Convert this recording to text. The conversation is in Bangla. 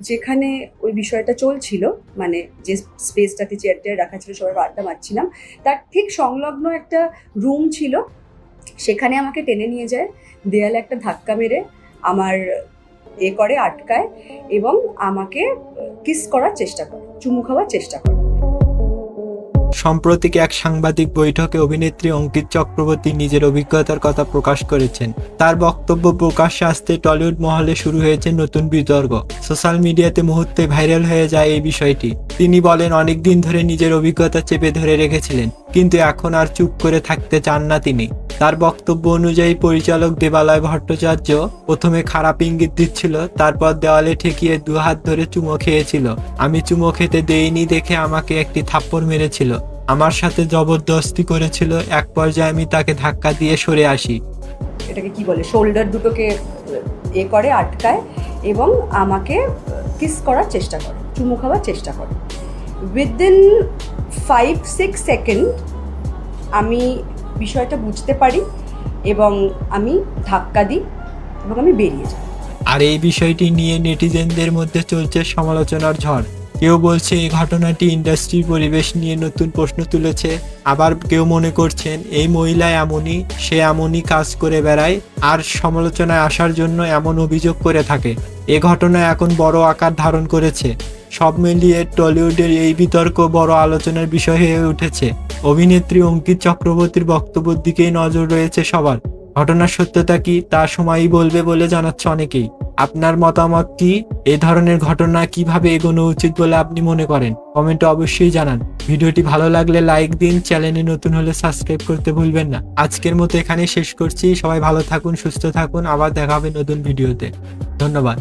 যেখানে ওই বিষয়টা চলছিল, মানে যে স্পেসটাতে চেয়ার টেয়ার রাখা ছিল, সবাই আড্ডা মারছিলাম, তার ঠিক সংলগ্ন একটা রুম ছিল, সেখানে আমাকে টেনে নিয়ে যায়, দেয়ালে একটা ধাক্কা মেরে আমার করে আটকায় এবং আমাকে কিস করার চেষ্টা করে, চুমু খাওয়ার চেষ্টা করে। সম্প্রতি এক সাংবাদিক বৈঠকে অভিনেত্রী অঙ্কিত চক্রবর্তী নিজের অভিজ্ঞতার কথা প্রকাশ করেছেন। তার বক্তব্য প্রকাশ্যে আসতে টলিউড মহলে শুরু হয়েছে নতুন বিতর্ক। সোশ্যাল মিডিয়াতে মুহূর্তে ভাইরাল হয়ে যায় এই বিষয়টি। তিনি বলেন, অনেকদিন ধরে নিজের অভিজ্ঞতা চেপে ধরে রেখেছিলেন, কিন্তু এখন আর চুপ করে থাকতে চান না তিনি। তার বক্তব্য অনুযায়ী পরিচালক দেবালয় ভট্টাচার্য প্রথমে খারাপ ইঙ্গিত দিচ্ছিল, তারপর দেওয়ালে ঠেকিয়ে দুহাত ধরে চুমো খেয়েছিল। আমি চুমো খেতে দেইনি দেখে আমাকে একটি থাপ্পড় মেরেছিল, আমার সাথে জবরদস্তি করেছিল, এক পর্যায়ে আমি তাকে ধাক্কা দিয়ে সরে আসি। এটাকে কি বলে, শোল্ডার দুটোকে করে আটকায় এবং আমাকে কিস করার চেষ্টা করে, চুমু খাওয়ার চেষ্টা করে। উইদিন 5-6 সেকেন্ড আমি বিষয়টা বুঝতে পারি এবং আমি ধাক্কা দিই এবং আমি বেরিয়ে যাই। আর এই বিষয়টি নিয়ে নেটিজেনদের মধ্যে চলছে সমালোচনার ঝড়। কেউ বলছে এই ঘটনাটি ইন্ডাস্ট্রির পরিবেশ নিয়ে নতুন প্রশ্ন তুলেছে, আবার কেউ মনে করছেন এই মহিলা এমনই, সে এমনই কাজ করে বেড়ায় আর সমালোচনায় আসার জন্য এমন অভিযোগ করে থাকে। এ ঘটনা এখন বড় আকার ধারণ করেছে। সব মিলিয়ে টলিউডের এই বিতর্ক বড় আলোচনার বিষয় হয়ে উঠেছে। অভিনেত্রী অঙ্কিত চক্রবর্তীর বক্তব্যের দিকেই নজর রয়েছে সবার। ঘটনার সত্যতা কি তা সময়ই বলবে বলে জানাচ্ছে অনেকেই। আপনার মতামত কি? এই ধরনের ঘটনা কিভাবে এগোনো উচিত বলে আপনি মনে করেন? কমেন্টে অবশ্যই জানান। ভিডিওটি ভালো লাগলে লাইক দিন, চ্যানেলে নতুন হলে সাবস্ক্রাইব করতে ভুলবেন না। আজকের মতো এখানেই শেষ করছি। সবাই ভালো থাকুন, সুস্থ থাকুন, আবার দেখা হবে নতুন ভিডিওতে। ধন্যবাদ।